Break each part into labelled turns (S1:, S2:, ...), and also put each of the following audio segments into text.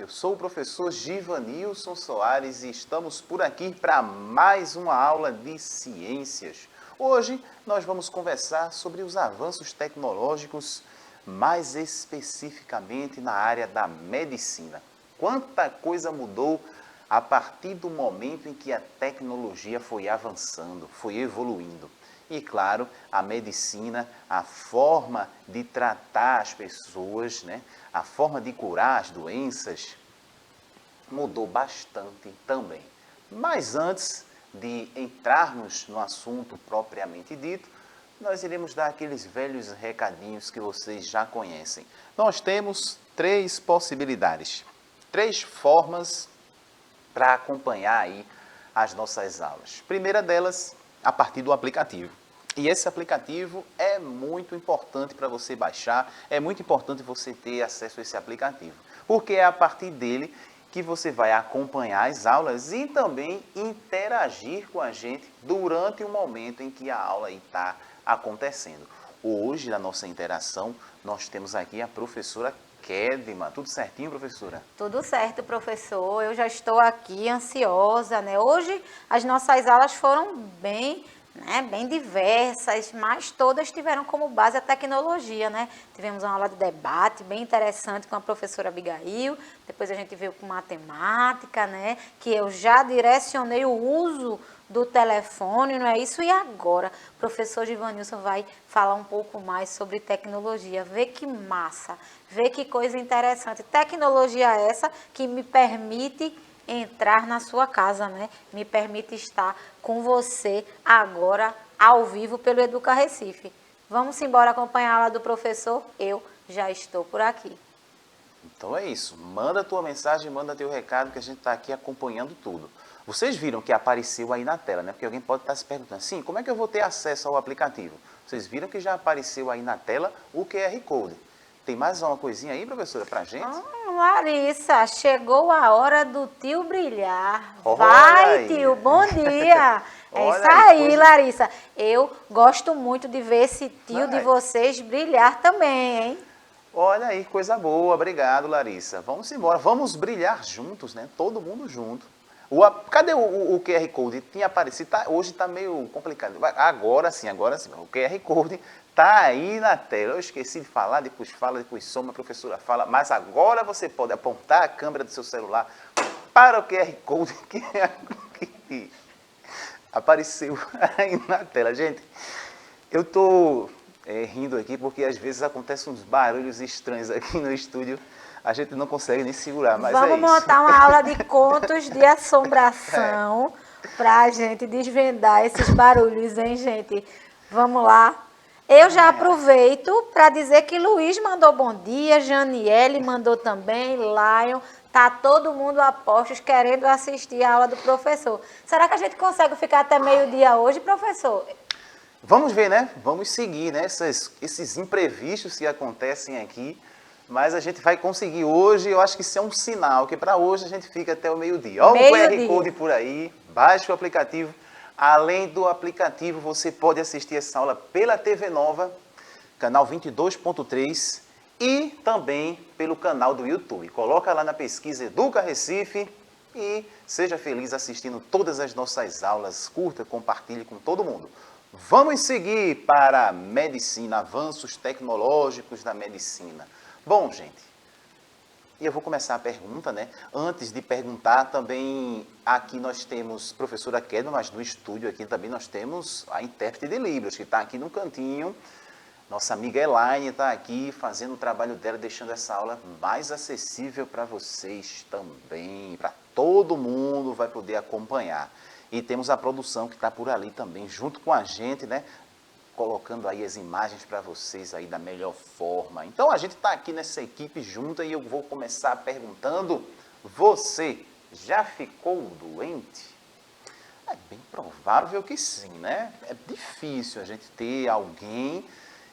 S1: Eu sou o professor Givanilson Soares e estamos por aqui para mais uma aula de ciências. Hoje nós vamos conversar sobre os avanços tecnológicos, mais especificamente na área da medicina. Quanta coisa mudou a partir do momento em que a tecnologia foi avançando, foi evoluindo. E, claro, a medicina, a forma de tratar as pessoas, né? A forma de curar as doenças mudou bastante também. Mas antes de entrarmos no assunto propriamente dito, nós iremos dar aqueles velhos recadinhos que vocês já conhecem. Nós temos 3 possibilidades, 3 formas para acompanhar aí as nossas aulas. Primeira delas, a partir do aplicativo. E esse aplicativo é muito importante para você baixar, é muito importante você ter acesso a esse aplicativo, porque é a partir dele que você vai acompanhar as aulas e também interagir com a gente durante o momento em que a aula está acontecendo. Hoje, na nossa interação, nós temos aqui a professora Kedma. Tudo certinho, professora?
S2: Tudo certo, professor. Eu já estou aqui ansiosa, né? Hoje as nossas aulas foram bem diversas, mas todas tiveram como base a tecnologia, né? Tivemos uma aula de debate bem interessante com a professora Abigail, depois a gente veio com matemática, né? Que eu já direcionei o uso do telefone, não é isso? E agora, o professor Givanilson vai falar um pouco mais sobre tecnologia. Vê que massa, vê que coisa interessante. Tecnologia essa que me permite entrar na sua casa, né? Me permite estar com você agora, ao vivo, pelo Educa Recife. Vamos embora acompanhar a aula do professor? Eu já estou por aqui.
S1: Então é isso. Manda a tua mensagem, manda teu recado que a gente está aqui acompanhando tudo. Vocês viram que apareceu aí na tela, né? Porque alguém pode estar se perguntando, sim, como é que eu vou ter acesso ao aplicativo? Vocês viram que já apareceu aí na tela o QR Code. Tem mais uma coisinha aí, professora, pra gente?
S2: Larissa, chegou a hora do tio brilhar.
S1: Olha
S2: Vai,
S1: aí.
S2: tio, bom dia. É
S1: Olha
S2: isso
S1: aí,
S2: aí,
S1: coisa-
S2: Larissa. Eu gosto muito de ver esse tio de
S1: Vai.
S2: vocês brilhar também, hein?
S1: Olha aí, coisa boa. Obrigado, Larissa. Vamos embora. Vamos brilhar juntos, né? Todo mundo junto. Cadê o QR Code? Tinha aparecido. Hoje está meio complicado. Agora sim. O QR Code está aí na tela. Eu esqueci de falar, depois fala, depois soma, a professora fala. Mas agora você pode apontar a câmera do seu celular para o QR Code que apareceu aí na tela. Gente, eu estou rindo aqui porque às vezes acontecem uns barulhos estranhos aqui no estúdio. A gente não consegue nem segurar, mas
S2: Vamos
S1: é isso.
S2: montar uma aula de contos de assombração para a gente desvendar esses barulhos, hein, gente? Vamos lá. Eu já aproveito para dizer que Luiz mandou bom dia, Janiele mandou também, Lion. Tá todo mundo a postos querendo assistir a aula do professor. Será que a gente consegue ficar até meio-dia hoje, professor?
S1: Vamos ver, né? Vamos seguir, né? Esses imprevistos que acontecem aqui. Mas a gente vai conseguir hoje. Eu acho que isso é um sinal, que para hoje a gente fica até o meio-dia. Olha o QR Code por aí. Baixe o aplicativo. Além do aplicativo, você pode assistir essa aula pela TV Nova, canal 22.3 e também pelo canal do YouTube. Coloca lá na pesquisa Educa Recife e seja feliz assistindo todas as nossas aulas. Curta, compartilhe com todo mundo. Vamos seguir para a medicina, avanços tecnológicos da medicina. Bom, gente, e eu vou começar a pergunta, né? Antes de perguntar, também aqui nós temos professora Kedma, mas no estúdio aqui também nós temos a intérprete de Libras, que está aqui no cantinho. Nossa amiga Elaine está aqui fazendo o trabalho dela, deixando essa aula mais acessível para vocês também, para todo mundo vai poder acompanhar. E temos a produção que está por ali também, junto com a gente, né? Colocando aí as imagens para vocês aí da melhor forma. Então a gente está aqui nessa equipe junta e eu vou começar perguntando, você já ficou doente? É bem provável que sim, né? É difícil a gente ter alguém,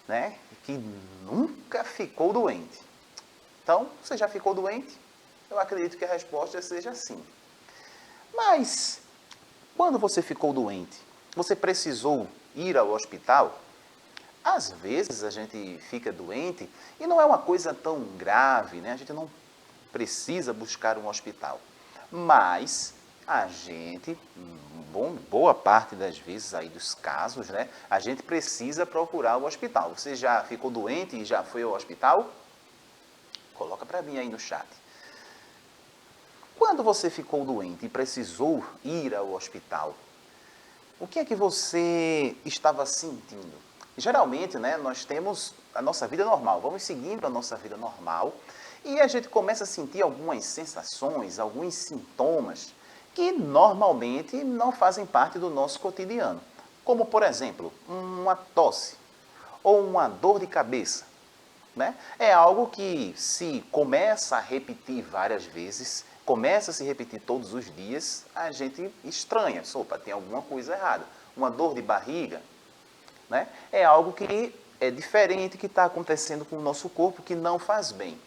S1: né, que nunca ficou doente. Então, você já ficou doente? Eu acredito que a resposta seja sim. Mas, quando você ficou doente, você precisou ir ao hospital? Às vezes a gente fica doente e não é uma coisa tão grave, né? A gente não precisa buscar um hospital. Mas a gente, boa parte das vezes aí dos casos, né, a gente precisa procurar o hospital. Você já ficou doente e já foi ao hospital? Coloca para mim aí no chat. Quando você ficou doente e precisou ir ao hospital, o que é que você estava sentindo? Geralmente, né, nós temos a nossa vida normal, vamos seguindo a nossa vida normal e a gente começa a sentir algumas sensações, alguns sintomas que normalmente não fazem parte do nosso cotidiano. Como, por exemplo, uma tosse ou uma dor de cabeça. Né? É algo que se começa a repetir várias vezes, começa a se repetir todos os dias, a gente estranha. Opa, tem alguma coisa errada. Uma dor de barriga, né? É algo que é diferente que está acontecendo com o nosso corpo, que não faz bem.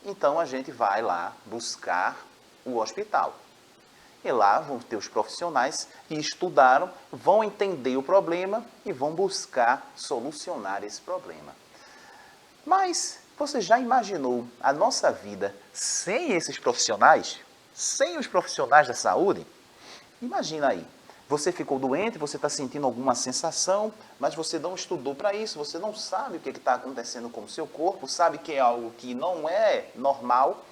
S1: Então a gente vai lá buscar o hospital. E lá vão ter os profissionais que estudaram, vão entender o problema e vão buscar solucionar esse problema. Mas você já imaginou a nossa vida sem esses profissionais? Sem os profissionais da saúde? Imagina aí, você ficou doente, você está sentindo alguma sensação, mas você não estudou para isso, você não sabe o que está acontecendo com o seu corpo, sabe que é algo que não é normal.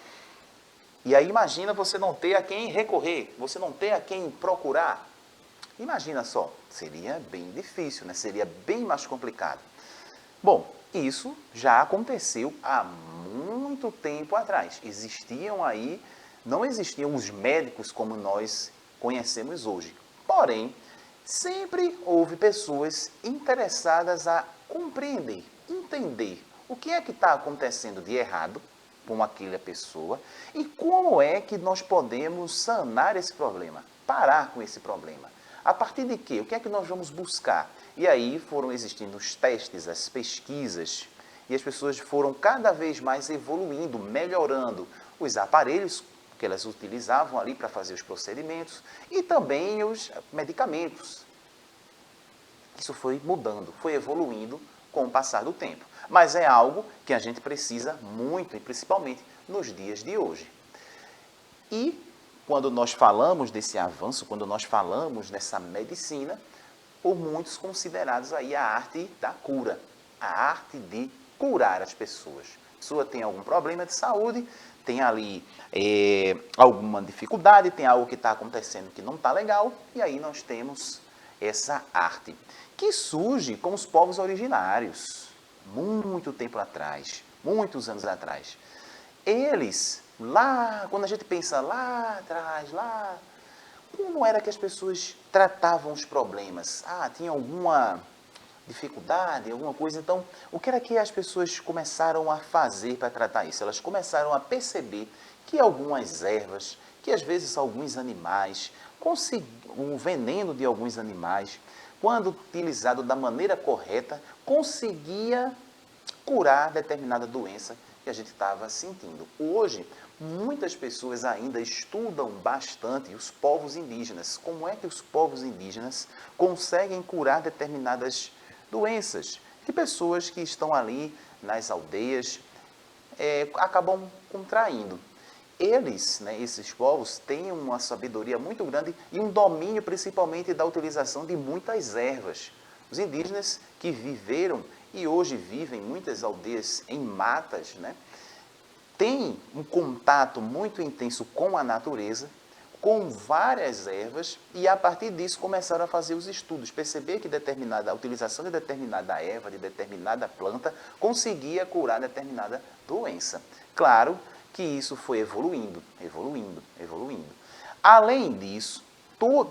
S1: E aí imagina você não ter a quem recorrer, você não ter a quem procurar. Imagina só, seria bem difícil, né? Seria bem mais complicado. Bom, isso já aconteceu há muito tempo atrás. Não existiam os médicos como nós conhecemos hoje. Porém, sempre houve pessoas interessadas a compreender, entender o que é que está acontecendo de errado com aquela pessoa e como é que nós podemos sanar esse problema, parar com esse problema. A partir de quê? O que é que nós vamos buscar? E aí foram existindo os testes, as pesquisas, e as pessoas foram cada vez mais evoluindo, melhorando os aparelhos que elas utilizavam ali para fazer os procedimentos e também os medicamentos. Isso foi mudando, foi evoluindo com o passar do tempo. Mas é algo que a gente precisa muito, e principalmente nos dias de hoje. E quando nós falamos desse avanço, quando nós falamos nessa medicina, por muitos considerados aí a arte da cura, a arte de curar as pessoas. A pessoa tem algum problema de saúde, tem ali alguma dificuldade, tem algo que está acontecendo que não está legal, e aí nós temos essa arte, que surge com os povos originários, muito tempo atrás, muitos anos atrás. Eles, lá, quando a gente pensa lá atrás, lá, como era que as pessoas tratavam os problemas? Tinha alguma dificuldade, alguma coisa? Então, o que era que as pessoas começaram a fazer para tratar isso? Elas começaram a perceber que algumas ervas, que às vezes alguns animais, o veneno de alguns animais, quando utilizado da maneira correta, conseguia curar determinada doença que a gente estava sentindo. Hoje, muitas pessoas ainda estudam bastante os povos indígenas. Como é que os povos indígenas conseguem curar determinadas doenças? Que pessoas que estão ali nas aldeias acabam contraindo. Eles, né, esses povos, têm uma sabedoria muito grande e um domínio principalmente da utilização de muitas ervas. Os indígenas que viveram e hoje vivem em muitas aldeias em matas, né, têm um contato muito intenso com a natureza, com várias ervas, e a partir disso começaram a fazer os estudos, perceber que a utilização de determinada erva, de determinada planta, conseguia curar determinada doença. Claro que isso foi evoluindo, evoluindo, evoluindo. Além disso,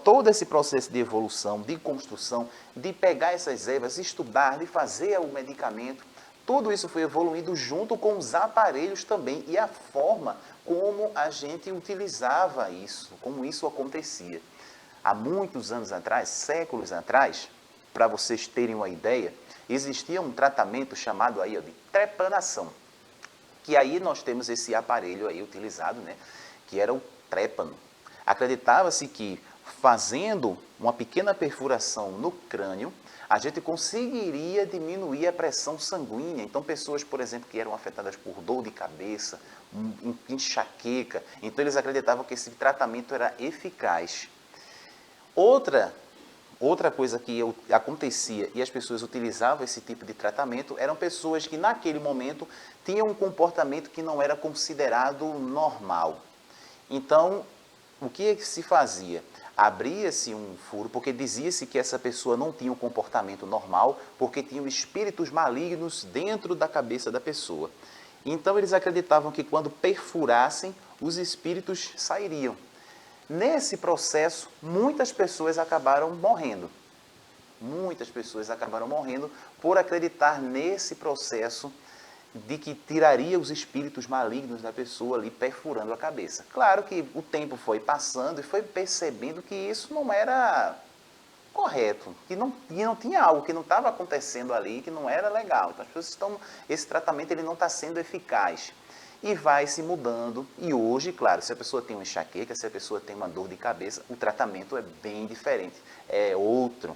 S1: todo esse processo de evolução, de construção, de pegar essas ervas, estudar, de fazer o medicamento, tudo isso foi evoluindo junto com os aparelhos também e a forma como a gente utilizava isso, como isso acontecia. Há muitos anos atrás, séculos atrás, para vocês terem uma ideia, existia um tratamento chamado aí de trepanação, que aí nós temos esse aparelho aí utilizado, né, que era o trépano. Acreditava-se que fazendo uma pequena perfuração no crânio, a gente conseguiria diminuir a pressão sanguínea. Então, pessoas, por exemplo, que eram afetadas por dor de cabeça, enxaqueca, então eles acreditavam que esse tratamento era eficaz. Outra coisa que acontecia e as pessoas utilizavam esse tipo de tratamento eram pessoas que naquele momento tinham um comportamento que não era considerado normal. Então, o que se fazia? Abria-se um furo, porque dizia-se que essa pessoa não tinha um comportamento normal, porque tinham espíritos malignos dentro da cabeça da pessoa. Então, eles acreditavam que quando perfurassem, os espíritos sairiam. Nesse processo, muitas pessoas acabaram morrendo. Muitas pessoas acabaram morrendo por acreditar nesse processo de que tiraria os espíritos malignos da pessoa ali perfurando a cabeça. Claro que o tempo foi passando e foi percebendo que isso não era correto, que não tinha algo que não estava acontecendo ali, que não era legal. Então as pessoas esse tratamento ele não está sendo eficaz. E vai se mudando. E hoje, claro, se a pessoa tem uma enxaqueca, se a pessoa tem uma dor de cabeça, o tratamento é bem diferente, é outro.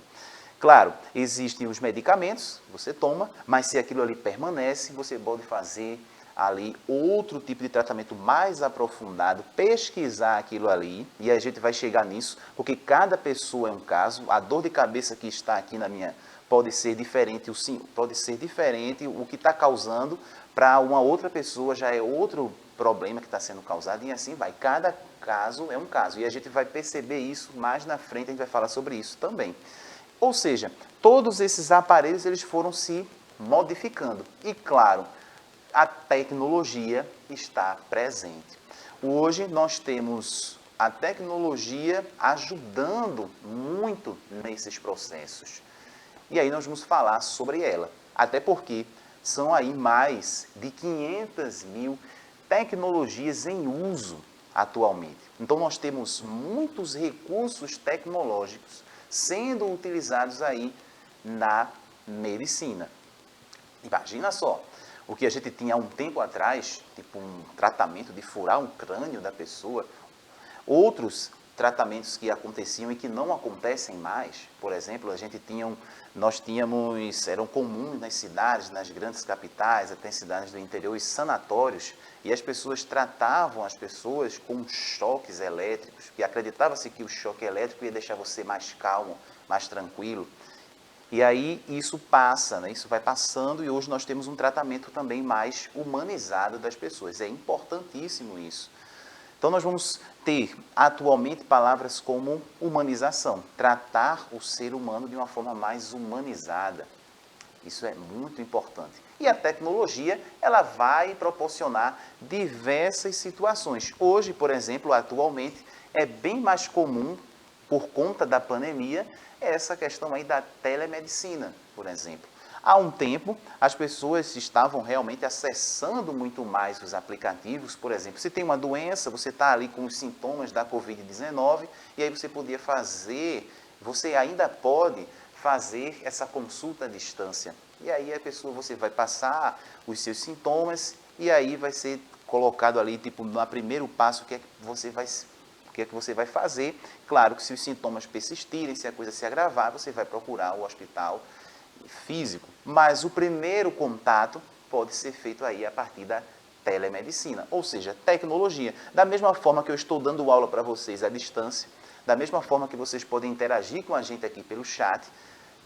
S1: Claro, existem os medicamentos, você toma, mas se aquilo ali permanece, você pode fazer ali outro tipo de tratamento mais aprofundado, pesquisar aquilo ali, e a gente vai chegar nisso, porque cada pessoa é um caso. A dor de cabeça que está aqui na minha pode ser diferente, o que está causando, para uma outra pessoa já é outro problema que está sendo causado, e assim vai. Cada caso é um caso, e a gente vai perceber isso mais na frente, a gente vai falar sobre isso também. Ou seja, todos esses aparelhos eles foram se modificando. E claro, a tecnologia está presente. Hoje nós temos a tecnologia ajudando muito nesses processos. E aí nós vamos falar sobre ela. Até porque são aí mais de 500 mil tecnologias em uso atualmente. Então nós temos muitos recursos tecnológicos sendo utilizados aí na medicina. Imagina só, o que a gente tinha há um tempo atrás, tipo um tratamento de furar um crânio da pessoa, outros tratamentos que aconteciam e que não acontecem mais. Por exemplo, nós tínhamos, eram comuns nas cidades, nas grandes capitais, até em cidades do interior, os sanatórios, e as pessoas tratavam as pessoas com choques elétricos, que acreditava-se que o choque elétrico ia deixar você mais calmo, mais tranquilo. E aí isso passa, né? Isso vai passando, e hoje nós temos um tratamento também mais humanizado das pessoas. É importantíssimo isso. Então nós vamos ter atualmente palavras como humanização, tratar o ser humano de uma forma mais humanizada. Isso é muito importante. E a tecnologia, ela vai proporcionar diversas situações. Hoje, por exemplo, atualmente, é bem mais comum, por conta da pandemia, essa questão aí da telemedicina, por exemplo. Há um tempo, as pessoas estavam realmente acessando muito mais os aplicativos. Por exemplo, se tem uma doença, você está ali com os sintomas da Covid-19, e aí você ainda pode fazer essa consulta à distância. E aí você vai passar os seus sintomas, e aí vai ser colocado ali, tipo, no primeiro passo, o que é que você vai fazer. Claro que se os sintomas persistirem, se a coisa se agravar, você vai procurar o hospital físico, mas o primeiro contato pode ser feito aí a partir da telemedicina, ou seja, tecnologia. Da mesma forma que eu estou dando aula para vocês à distância, da mesma forma que vocês podem interagir com a gente aqui pelo chat,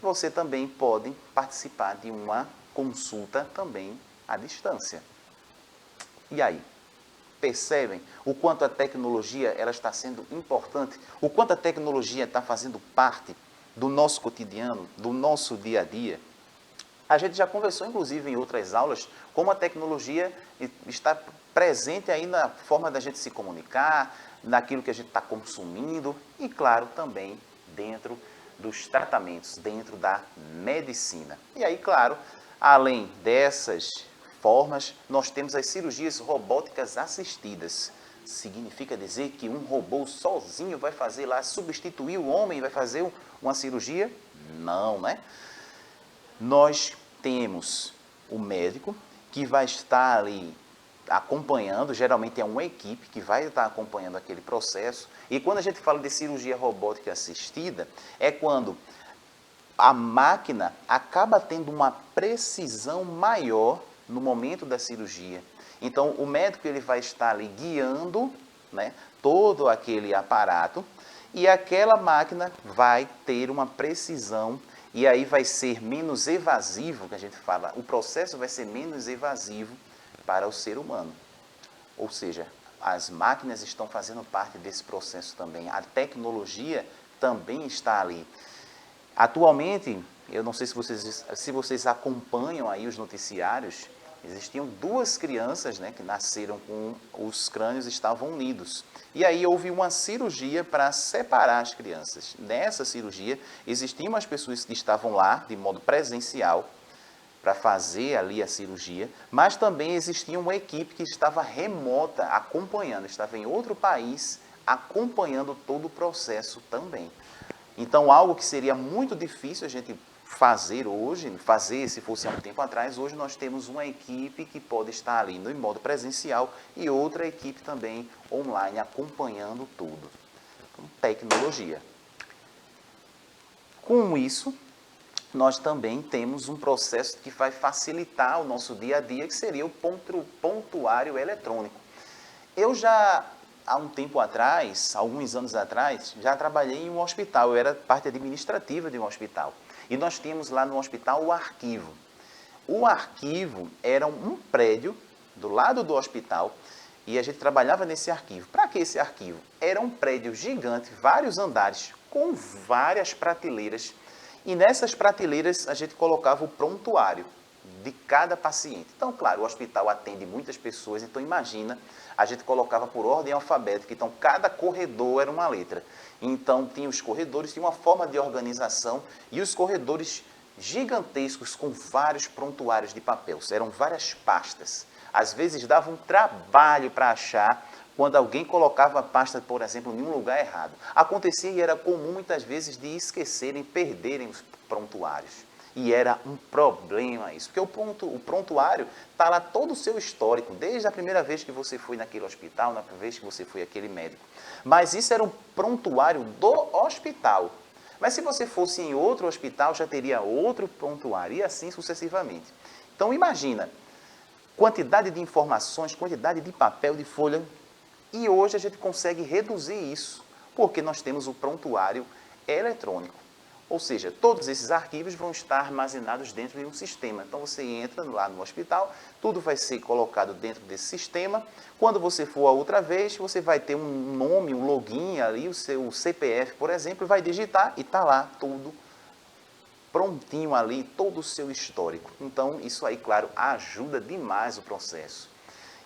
S1: você também pode participar de uma consulta também à distância. E aí? Percebem o quanto a tecnologia ela está sendo importante, o quanto a tecnologia está fazendo parte do nosso cotidiano, do nosso dia a dia? A gente já conversou, inclusive, em outras aulas, como a tecnologia está presente aí na forma da gente se comunicar, naquilo que a gente está consumindo e, claro, também dentro dos tratamentos, dentro da medicina. E aí, claro, além dessas formas, nós temos as cirurgias robóticas assistidas. Significa dizer que um robô sozinho vai fazer lá, substituir o homem, vai fazer uma cirurgia? Não, né? Nós temos o médico que vai estar ali acompanhando, geralmente é uma equipe que vai estar acompanhando aquele processo. E quando a gente fala de cirurgia robótica assistida, é quando a máquina acaba tendo uma precisão maior no momento da cirurgia. Então, o médico ele vai estar ali guiando, né, todo aquele aparato e aquela máquina vai ter uma precisão e aí vai ser menos evasivo, que a gente fala, o processo vai ser menos evasivo para o ser humano. Ou seja, as máquinas estão fazendo parte desse processo também, a tecnologia também está ali. Atualmente, eu não sei se vocês acompanham aí os noticiários, existiam duas crianças, né, que nasceram com os crânios estavam unidos. E aí houve uma cirurgia para separar as crianças. Nessa cirurgia, existiam as pessoas que estavam lá de modo presencial para fazer ali a cirurgia, mas também existia uma equipe que estava remota acompanhando, estava em outro país acompanhando todo o processo também. Então, algo que seria muito difícil a gente fazer hoje, se fosse há um tempo atrás, hoje nós temos uma equipe que pode estar ali no modo presencial e outra equipe também online acompanhando tudo. Então, tecnologia. Com isso, nós também temos um processo que vai facilitar o nosso dia a dia, que seria o prontuário eletrônico. Eu já, há um tempo atrás, alguns anos atrás, já trabalhei em um hospital, eu era parte administrativa de um hospital. E nós tínhamos lá no hospital o arquivo. O arquivo era um prédio do lado do hospital e a gente trabalhava nesse arquivo. Para que esse arquivo? Era um prédio gigante, vários andares, com várias prateleiras. E nessas prateleiras a gente colocava o prontuário de cada paciente. Então, claro, o hospital atende muitas pessoas, então imagina, a gente colocava por ordem alfabética, então cada corredor era uma letra. Então, tinha os corredores, tinha uma forma de organização e os corredores gigantescos com vários prontuários de papel, eram várias pastas. Às vezes dava um trabalho para achar quando alguém colocava a pasta, por exemplo, em um lugar errado. Acontecia e era comum muitas vezes de esquecerem, perderem os prontuários. E era um problema isso, porque o prontuário está lá todo o seu histórico, desde a primeira vez que você foi naquele hospital, na primeira vez que você foi àquele médico. Mas isso era um prontuário do hospital. Mas se você fosse em outro hospital, já teria outro prontuário, e assim sucessivamente. Então imagina, quantidade de informações, quantidade de papel, de folha, e hoje a gente consegue reduzir isso, porque nós temos o prontuário eletrônico. Ou seja, todos esses arquivos vão estar armazenados dentro de um sistema. Então, você entra lá no hospital, tudo vai ser colocado dentro desse sistema. Quando você for a outra vez, você vai ter um nome, um login ali, o seu CPF, por exemplo, vai digitar e está lá tudo prontinho ali, todo o seu histórico. Então, isso aí, claro, ajuda demais o processo.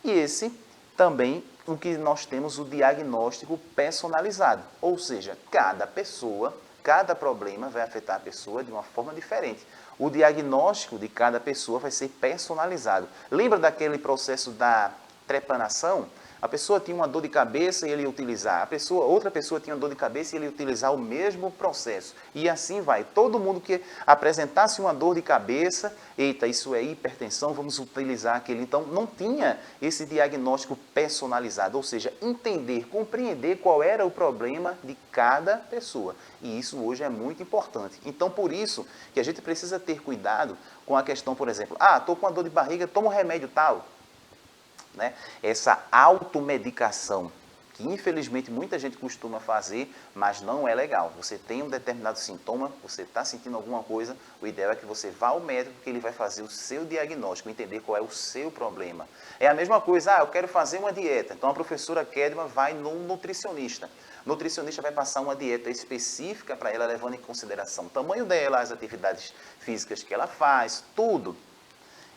S1: E esse também o que nós temos o diagnóstico personalizado. Ou seja, cada pessoa, cada problema vai afetar a pessoa de uma forma diferente. O diagnóstico de cada pessoa vai ser personalizado. Lembra daquele processo da trepanação? A pessoa tinha uma dor de cabeça e ele ia utilizar. Outra pessoa tinha uma dor de cabeça e ele ia utilizar o mesmo processo. E assim vai. Todo mundo que apresentasse uma dor de cabeça, eita, isso é hipertensão, vamos utilizar aquele. Então, não tinha esse diagnóstico personalizado, ou seja, entender, compreender qual era o problema de cada pessoa. E isso hoje é muito importante. Então, por isso que a gente precisa ter cuidado com a questão, por exemplo, estou com uma dor de barriga, toma um remédio tal. Né? Essa automedicação, que infelizmente muita gente costuma fazer, mas não é legal. Você tem um determinado sintoma, você está sentindo alguma coisa, o ideal é que você vá ao médico, que ele vai fazer o seu diagnóstico, entender qual é o seu problema. É a mesma coisa, eu quero fazer uma dieta, então a professora Kedma vai no nutricionista. O nutricionista vai passar uma dieta específica para ela, levando em consideração o tamanho dela, as atividades físicas que ela faz, tudo.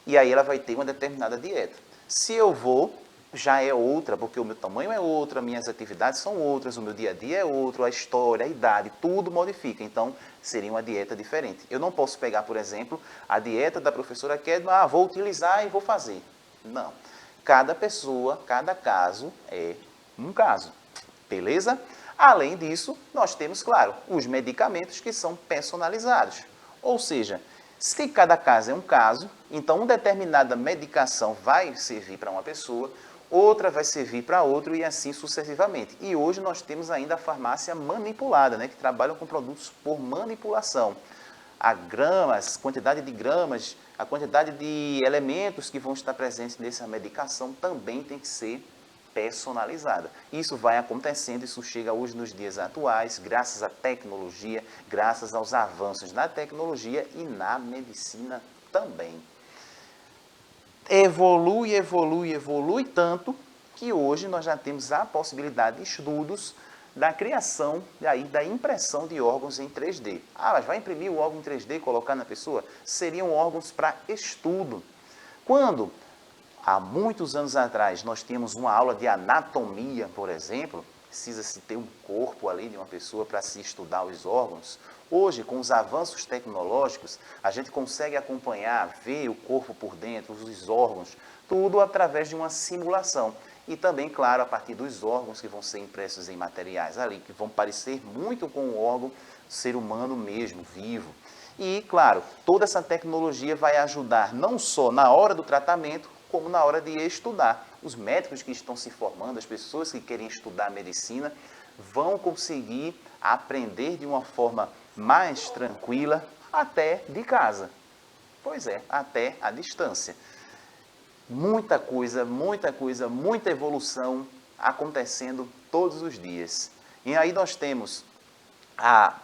S1: E aí ela vai ter uma determinada dieta. Se eu vou, já é outra, porque o meu tamanho é outro, minhas atividades são outras, o meu dia a dia é outro, a história, a idade, tudo modifica. Então, seria uma dieta diferente. Eu não posso pegar, por exemplo, a dieta da professora Kedma, vou utilizar e vou fazer. Não. Cada pessoa, cada caso é um caso. Beleza? Além disso, nós temos, claro, os medicamentos que são personalizados. Ou seja, Se cada caso é um caso, então uma determinada medicação vai servir para uma pessoa, outra vai servir para outro e assim sucessivamente. E hoje nós temos ainda a farmácia manipulada, né, que trabalha com produtos por manipulação. A gramas, quantidade de gramas, a quantidade de elementos que vão estar presentes nessa medicação também tem que ser personalizada. Isso vai acontecendo, isso chega hoje nos dias atuais, graças à tecnologia, graças aos avanços na tecnologia e na medicina também. Evolui, evolui, evolui tanto que hoje nós já temos a possibilidade de estudos da criação, da impressão de órgãos em 3D. Ah, mas vai imprimir o órgão em 3D e colocar na pessoa? Seriam órgãos para estudo. Quando, há muitos anos atrás, nós tínhamos uma aula de anatomia, por exemplo, precisa-se ter um corpo ali de uma pessoa para se estudar os órgãos. Hoje, com os avanços tecnológicos, a gente consegue acompanhar, ver o corpo por dentro, os órgãos, tudo através de uma simulação. E também, claro, a partir dos órgãos que vão ser impressos em materiais ali, que vão parecer muito com o órgão ser humano mesmo, vivo. E, claro, toda essa tecnologia vai ajudar não só na hora do tratamento, como na hora de estudar. Os médicos que estão se formando, as pessoas que querem estudar medicina, vão conseguir aprender de uma forma mais tranquila, até de casa. Pois é, até à distância. Muita coisa, muita evolução acontecendo todos os dias. E aí nós temos a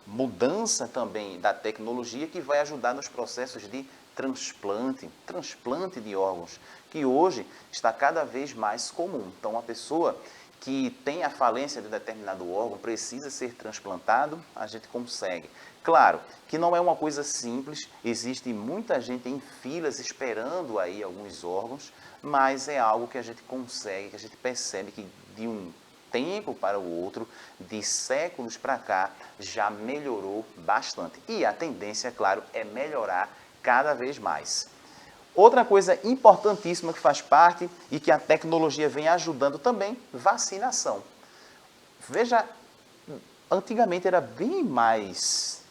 S1: mudança também da tecnologia que vai ajudar nos processos de transplante de órgãos, que hoje está cada vez mais comum. Então, a pessoa que tem a falência de um determinado órgão precisa ser transplantado, a gente consegue. Claro que não é uma coisa simples, existe muita gente em filas esperando aí alguns órgãos, mas é algo que a gente consegue, que a gente percebe que de um tempo para o outro, de séculos para cá, já melhorou bastante. E a tendência, claro, é melhorar cada vez mais. Outra coisa importantíssima que faz parte e que a tecnologia vem ajudando também, vacinação. Veja, antigamente era bem mais,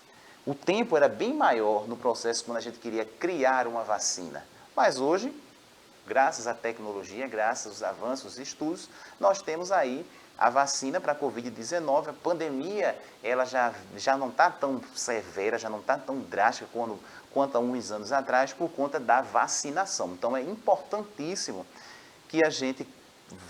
S1: o tempo era bem maior no processo quando a gente queria criar uma vacina. Mas hoje, graças à tecnologia, graças aos avanços e estudos, nós temos aí a vacina para a Covid-19, a pandemia, ela já não está tão severa, já não está tão drástica quanto há uns anos atrás, por conta da vacinação. Então, é importantíssimo que a gente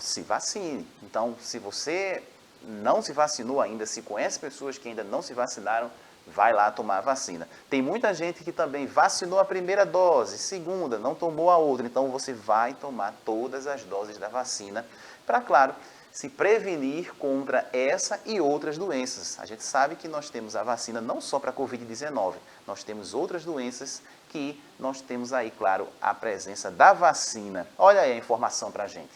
S1: se vacine. Então, se você não se vacinou ainda, se conhece pessoas que ainda não se vacinaram, vai lá tomar a vacina. Tem muita gente que também vacinou a primeira dose, segunda, não tomou a outra. Então, você vai tomar todas as doses da vacina para, claro, se prevenir contra essa e outras doenças. A gente sabe que nós temos a vacina não só para a Covid-19, nós temos outras doenças que nós temos aí, claro, a presença da vacina. Olha aí a informação para a gente.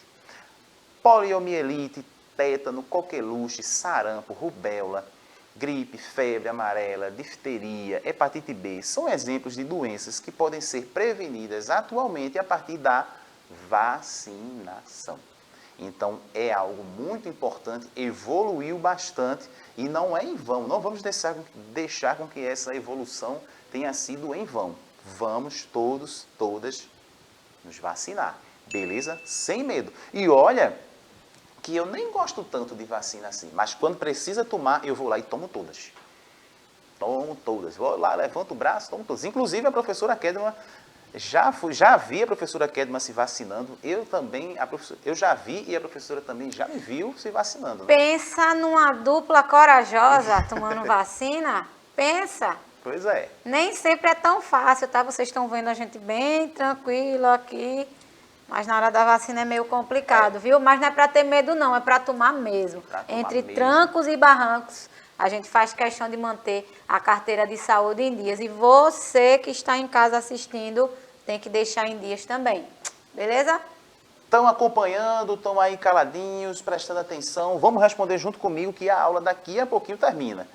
S1: Poliomielite, tétano, coqueluche, sarampo, rubéola, gripe, febre amarela, difteria, hepatite B, são exemplos de doenças que podem ser prevenidas atualmente a partir da vacinação. Então, é algo muito importante, evoluiu bastante e não é em vão. Não vamos deixar com que essa evolução tenha sido em vão. Vamos todas nos vacinar, beleza? Sem medo. E olha que eu nem gosto tanto de vacina assim, mas quando precisa tomar, eu vou lá e tomo todas. Tomo todas. Vou lá, levanto o braço, tomo todas. Inclusive, a professora Kedma, já vi a professora Kedma se vacinando, eu já vi e a professora também já me viu se vacinando. Né?
S2: Pensa numa dupla corajosa tomando vacina, pensa.
S1: Pois é.
S2: Nem sempre é tão fácil, tá? Vocês estão vendo a gente bem tranquilo aqui, mas na hora da vacina é meio complicado, viu? Mas não é para ter medo não, é para tomar mesmo. Entre trancos e barrancos, a gente faz questão de manter a carteira de saúde em dias. E você que está em casa assistindo, tem que deixar em dias também. Beleza?
S1: Estão acompanhando, estão aí caladinhos, prestando atenção. Vamos responder junto comigo que a aula daqui a pouquinho termina.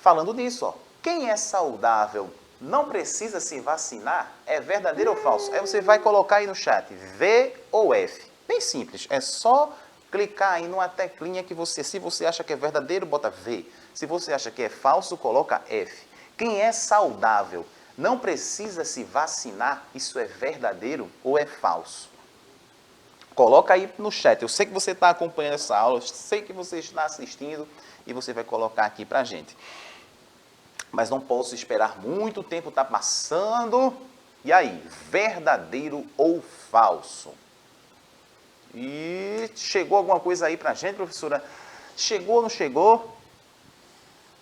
S1: Falando disso, ó, quem é saudável não precisa se vacinar? É verdadeiro ou falso? Aí você vai colocar aí no chat, V ou F. Bem simples, é só clicar aí numa teclinha que se você acha que é verdadeiro, bota V. Se você acha que é falso, coloca F. Quem é saudável não precisa se vacinar, isso é verdadeiro ou é falso? Coloca aí no chat. Eu sei que você está acompanhando essa aula, eu sei que você está assistindo e você vai colocar aqui para a gente. Mas não posso esperar muito, o tempo está passando. E aí, verdadeiro ou falso? E chegou alguma coisa aí para a gente, professora? Chegou ou não chegou?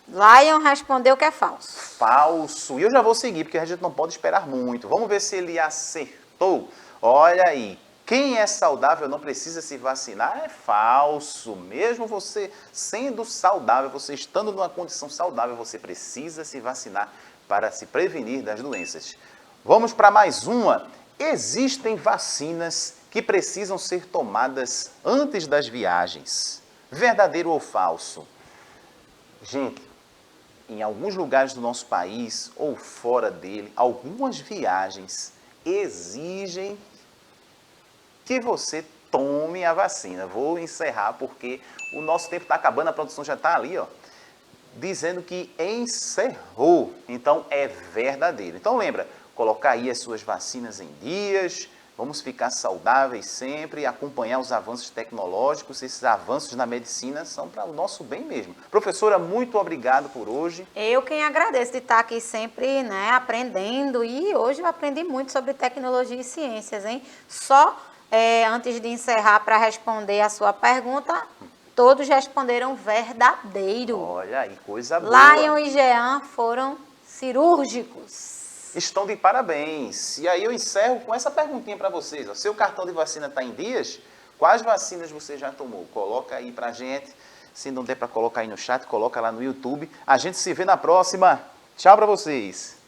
S2: Lion respondeu que é falso.
S1: Falso. E eu já vou seguir, porque a gente não pode esperar muito. Vamos ver se ele acertou. Olha aí. Quem é saudável não precisa se vacinar? É falso. Mesmo você sendo saudável, você estando numa condição saudável, você precisa se vacinar para se prevenir das doenças. Vamos para mais uma. Existem vacinas que precisam ser tomadas antes das viagens. Verdadeiro ou falso? Gente, em alguns lugares do nosso país ou fora dele, algumas viagens exigem que você tome a vacina. Vou encerrar porque o nosso tempo está acabando, a produção já está ali, ó, dizendo que encerrou. Então é verdadeiro. Então lembra, colocar aí as suas vacinas em dias, vamos ficar saudáveis sempre, acompanhar os avanços tecnológicos, esses avanços na medicina são para o nosso bem mesmo. Professora, muito obrigado por hoje.
S2: Eu quem agradeço de estar aqui sempre, né, aprendendo, e hoje eu aprendi muito sobre tecnologia e ciências, hein? Antes de encerrar, para responder a sua pergunta, todos responderam verdadeiro.
S1: Olha aí, coisa boa.
S2: Lion e Jean foram cirúrgicos.
S1: Estão de parabéns. E aí eu encerro com essa perguntinha para vocês. Ó. Seu cartão de vacina está em dias? Quais vacinas você já tomou? Coloca aí para a gente. Se não der para colocar aí no chat, coloca lá no YouTube. A gente se vê na próxima. Tchau para vocês.